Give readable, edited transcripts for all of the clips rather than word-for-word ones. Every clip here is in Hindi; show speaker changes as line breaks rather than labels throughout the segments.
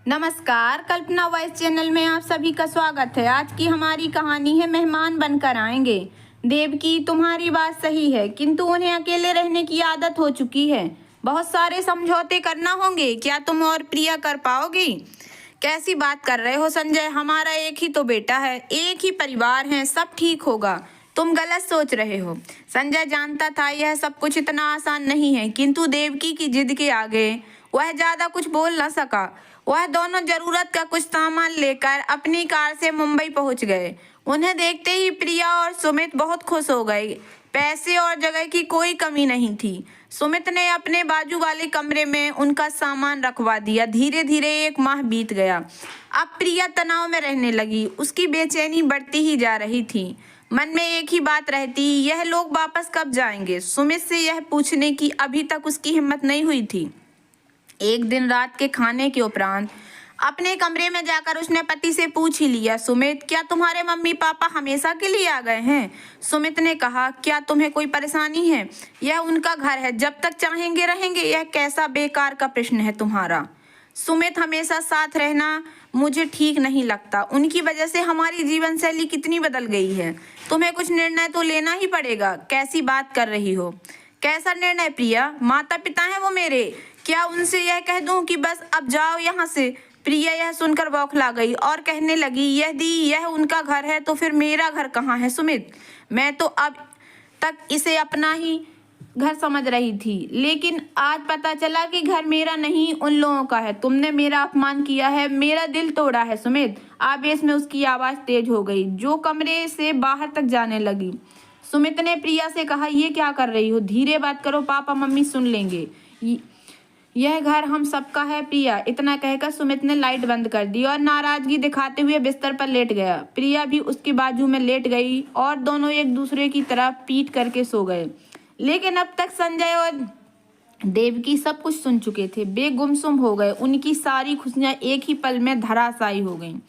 नमस्कार, कल्पना वॉइस चैनल में आप सभी का स्वागत है। आज की हमारी कहानी है मेहमान बनकर आएंगे। देवकी, तुम्हारी बात सही है, किंतु उन्हें अकेले रहने की आदत हो चुकी है। बहुत सारे समझौते करना होंगे। क्या तुम और प्रिया कर पाओगी? कैसी बात कर रहे हो संजय? हमारा एक ही तो बेटा है, एक ही परिवार है, सब ठीक होगा। तुम गलत सोच रहे हो। संजय जानता था यह सब कुछ इतना आसान नहीं है, किंतु देवकी की जिद के आगे वह ज्यादा कुछ बोल न सका। वह दोनों जरूरत का कुछ सामान लेकर अपनी कार से मुंबई पहुंच गए। उन्हें देखते ही प्रिया और सुमित बहुत खुश हो गए। पैसे और जगह की कोई कमी नहीं थी। सुमित ने अपने बाजू वाले कमरे में उनका सामान रखवा दिया। धीरे धीरे 1 माह बीत गया। अब प्रिया तनाव में रहने लगी। उसकी बेचैनी बढ़ती ही जा रही थी। मन में एक ही बात रहती, यह लोग वापस कब जाएंगे? सुमित से यह पूछने की अभी तक उसकी हिम्मत नहीं हुई थी। एक दिन रात के खाने के उपरांत अपने कमरे में जाकर उसने पति से पूछ ही लिया, सुमित, क्या तुम्हारे मम्मी पापा हमेशा के लिए आ गए हैं? सुमित ने कहा, क्या तुम्हें कोई परेशानी है? यह उनका घर है, जब तक चाहेंगे रहेंगे। यह कैसा बेकार का प्रश्न है तुम्हारा? सुमित, हमेशा साथ रहना मुझे ठीक नहीं लगता। उनकी वजह से हमारी जीवन शैली कितनी बदल गई है। तुम्हें कुछ निर्णय तो लेना ही पड़ेगा। कैसी बात कर रही हो? कैसा निर्णय प्रिया? माता पिता हैं वो मेरे। क्या उनसे यह कह दूं कि बस अब जाओ यहाँ से? प्रिया यह सुनकर बौखला गई और कहने लगी, यदि यह उनका घर है तो फिर मेरा घर कहाँ है सुमित? मैं तो अब तक इसे अपना ही घर समझ रही थी, लेकिन आज पता चला कि घर मेरा नहीं उन लोगों का है। तुमने मेरा अपमान किया है, मेरा दिल तोड़ा है सुमित। आवेश में उसकी आवाज तेज हो गई, जो कमरे से बाहर तक जाने लगी। सुमित ने प्रिया से कहा, ये क्या कर रही हो? धीरे बात करो, पापा मम्मी सुन लेंगे। यह घर हम सबका है प्रिया। इतना कहकर सुमित ने लाइट बंद कर दी और नाराजगी दिखाते हुए बिस्तर पर लेट गया। प्रिया भी उसके बाजू में लेट गई और दोनों एक दूसरे की तरफ पीठ करके सो गए। लेकिन अब तक संजय और देवकी सब कुछ सुन चुके थे। वे गुमसुम हो गए। उनकी सारी खुशियां एक ही पल में धराशायी हो गईं।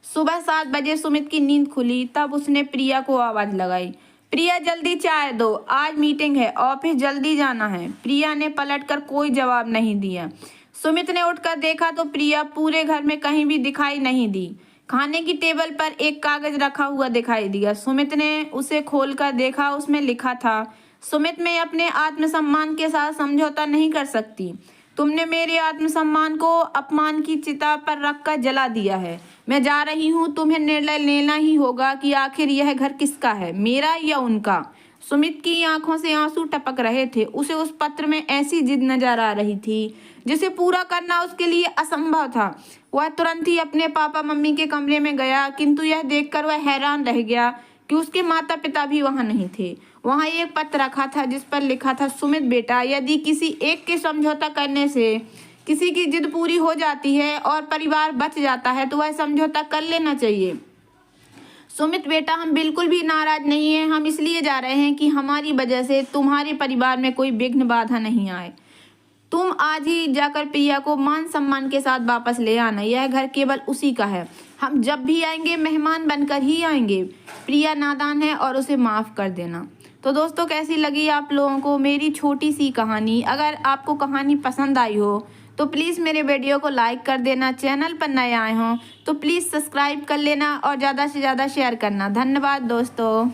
सुबह 7 बजे सुमित की नींद खुली, तब उसने प्रिया को आवाज लगाई, प्रिया जल्दी चाय दो, आज मीटिंग है, ऑफिस जल्दी जाना है। प्रिया ने पलटकर कोई जवाब नहीं दिया। सुमित ने उठकर देखा तो प्रिया पूरे घर में कहीं भी दिखाई नहीं दी। खाने की टेबल पर एक कागज रखा हुआ दिखाई दिया। सुमित ने उसे खोलकर देखा। उसमें लिखा था, सुमित, मैं अपने आत्मसम्मान के साथ समझौता नहीं कर सकती। तुमने मेरे आत्मसम्मान को अपमान की चिता पर रखकर जला दिया है। मैं जा रही हूँ। तुम्हें निर्णय लेना ही होगा कि आखिर यह घर किसका है, मेरा या उनका। सुमित की आंखों से आंसू टपक रहे थे। उसे उस पत्र में ऐसी जिद नजर आ रही थी जिसे पूरा करना उसके लिए असंभव था। वह तुरंत ही अपने पापा मम्मी के कमरे में गया, किंतु यह देखकर वह हैरान रह गया कि उसके माता पिता भी वहां नहीं थे। वहां एक पत्र रखा था जिस पर लिखा था, सुमित बेटा, यदि किसी एक के समझौता करने से किसी की जिद पूरी हो जाती है और परिवार बच जाता है तो वह समझौता कर लेना चाहिए। सुमित बेटा, हम बिल्कुल भी नाराज नहीं हैं। हम इसलिए जा रहे हैं कि हमारी वजह से तुम्हारे परिवार में कोई विघ्न बाधा नहीं आए। तुम आज ही जाकर प्रिया को मान सम्मान के साथ वापस ले आना। यह घर केवल उसी का है। हम जब भी आएंगे मेहमान बनकर ही आएंगे। प्रिया नादान है और उसे माफ कर देना। तो दोस्तों, कैसी लगी आप लोगों को मेरी छोटी सी कहानी? अगर आपको कहानी पसंद आई हो तो प्लीज़ मेरे वीडियो को लाइक कर देना। चैनल पर नए आए हों तो प्लीज़ सब्सक्राइब कर लेना और ज़्यादा से ज़्यादा शेयर करना। धन्यवाद दोस्तों।